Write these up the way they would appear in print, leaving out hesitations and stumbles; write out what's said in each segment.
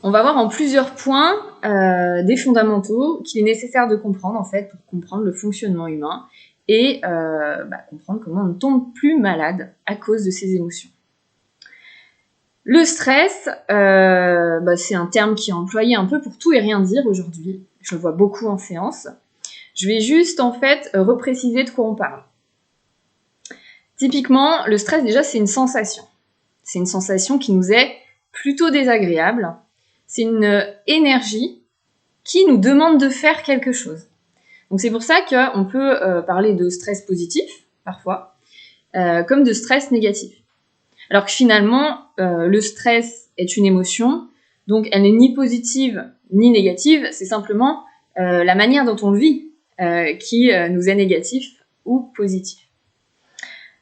On va voir en plusieurs points des fondamentaux qu'il est nécessaire de comprendre en fait pour comprendre le fonctionnement humain et comprendre comment on ne tombe plus malade à cause de ces émotions. Le stress, c'est un terme qui est employé un peu pour tout et rien dire aujourd'hui. Je le vois beaucoup en séance. Je vais juste en fait repréciser de quoi on parle. Typiquement, le stress déjà c'est une sensation. C'est une sensation qui nous est plutôt désagréable. C'est une énergie qui nous demande de faire quelque chose. Donc c'est pour ça qu'on peut parler de stress positif, parfois, comme de stress négatif. Alors que finalement, le stress est une émotion, donc elle n'est ni positive ni négative, c'est simplement la manière dont on le vit qui nous est négatif ou positif.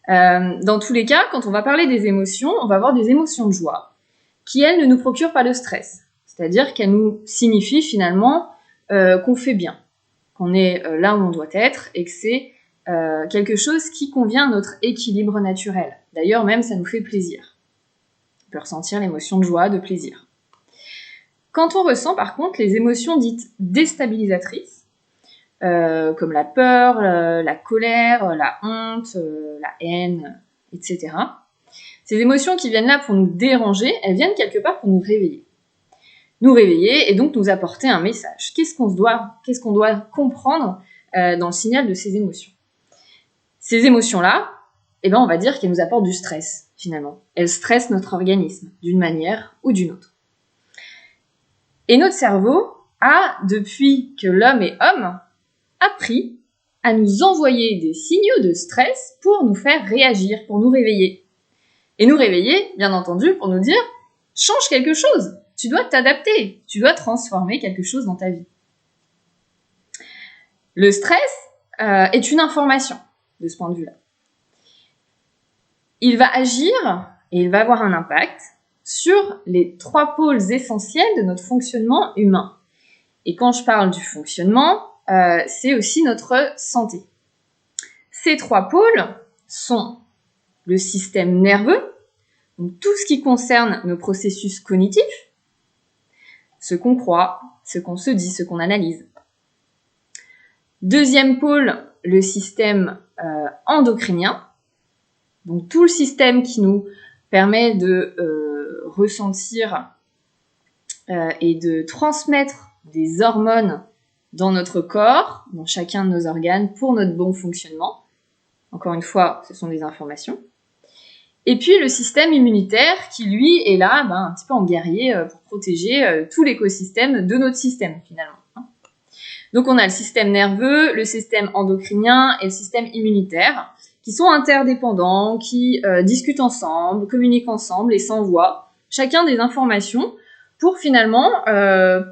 Dans tous les cas, quand on va parler des émotions, on va avoir des émotions de joie qui, elles, ne nous procurent pas de stress. C'est-à-dire qu'elles nous signifient finalement qu'on fait bien, qu'on est là où on doit être et que c'est quelque chose qui convient à notre équilibre naturel. D'ailleurs, même, ça nous fait plaisir. On peut ressentir l'émotion de joie, de plaisir. Quand on ressent, par contre, les émotions dites déstabilisatrices, comme la peur, la colère, la honte, la haine, etc. Ces émotions qui viennent là pour nous déranger, elles viennent quelque part pour nous réveiller. Nous réveiller et donc nous apporter un message. Qu'est-ce qu'on doit comprendre dans le signal de ces émotions? Ces émotions-là, on va dire qu'elles nous apportent du stress, finalement. Elles stressent notre organisme, d'une manière ou d'une autre. Et notre cerveau a, depuis que l'homme est homme, appris à nous envoyer des signaux de stress pour nous faire réagir, pour nous réveiller. Et nous réveiller, bien entendu, pour nous dire « change quelque chose ». Tu dois t'adapter, tu dois transformer quelque chose dans ta vie. Le stress est une information de ce point de vue-là. Il va agir et il va avoir un impact sur les 3 pôles essentiels de notre fonctionnement humain. Et quand je parle du fonctionnement, c'est aussi notre santé. Ces 3 pôles sont le système nerveux, donc tout ce qui concerne nos processus cognitifs, ce qu'on croit, ce qu'on se dit, ce qu'on analyse. Deuxième pôle, le système endocrinien, donc tout le système qui nous permet de ressentir et de transmettre des hormones dans notre corps, dans chacun de nos organes, pour notre bon fonctionnement. Encore une fois, ce sont des informations. Et puis le système immunitaire qui, lui, est là un petit peu en guerrier pour protéger tout l'écosystème de notre système, finalement. Donc on a le système nerveux, le système endocrinien et le système immunitaire, qui sont interdépendants, qui discutent ensemble, communiquent ensemble et s'envoient chacun des informations pour finalement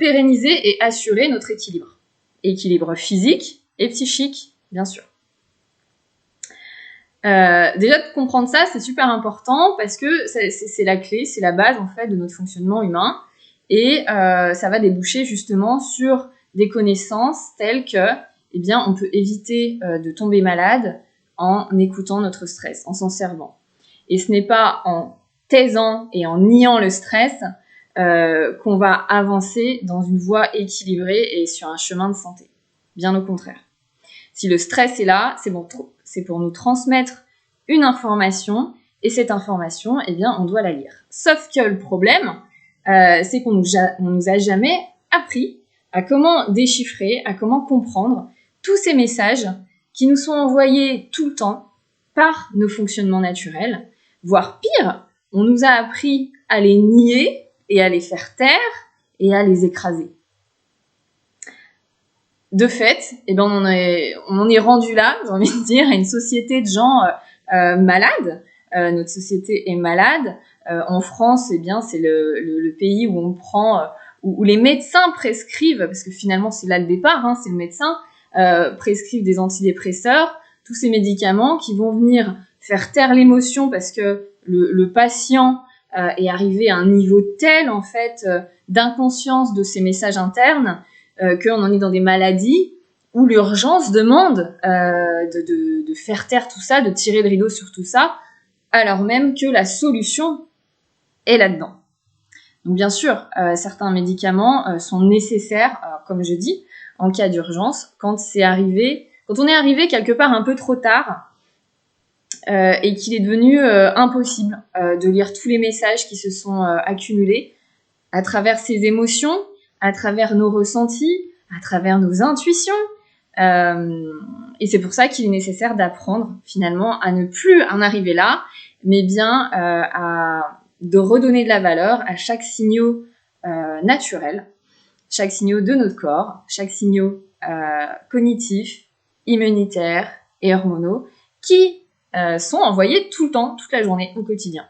pérenniser et assurer notre équilibre. Équilibre physique et psychique, bien sûr. Déjà de comprendre ça, c'est super important parce que c'est la clé, c'est la base en fait de notre fonctionnement humain et ça va déboucher justement sur des connaissances telles que, on peut éviter de tomber malade en écoutant notre stress, en s'en servant. Et ce n'est pas en taisant et en niant le stress qu'on va avancer dans une voie équilibrée et sur un chemin de santé. Bien au contraire. Si le stress est là, c'est pour nous transmettre une information et cette information, on doit la lire. Sauf que le problème, c'est qu'on nous a jamais appris à comment déchiffrer, à comment comprendre tous ces messages qui nous sont envoyés tout le temps par nos fonctionnements naturels, voire pire, on nous a appris à les nier et à les faire taire et à les écraser. De fait, on en est rendu là, j'ai envie de dire, à une société de gens malades. Notre société est malade. En France, c'est le pays où on prend, où les médecins prescrivent, parce que finalement c'est là le départ, c'est le médecin, prescrivent des antidépresseurs, tous ces médicaments qui vont venir faire taire l'émotion parce que le patient est arrivé à un niveau tel en fait d'inconscience de ses messages internes qu'on en est dans des maladies où l'urgence demande de faire taire tout ça, de tirer le rideau sur tout ça, alors même que la solution est là-dedans. Donc bien sûr, certains médicaments sont nécessaires, comme je dis, en cas d'urgence, quand on est arrivé quelque part un peu trop tard et qu'il est devenu impossible de lire tous les messages qui se sont accumulés à travers ses émotions, à travers nos ressentis, à travers nos intuitions. Et c'est pour ça qu'il est nécessaire d'apprendre finalement à ne plus en arriver là, mais bien de redonner de la valeur à chaque signaux naturel, chaque signaux de notre corps, chaque signaux cognitifs, immunitaires et hormonaux qui sont envoyés tout le temps, toute la journée, au quotidien.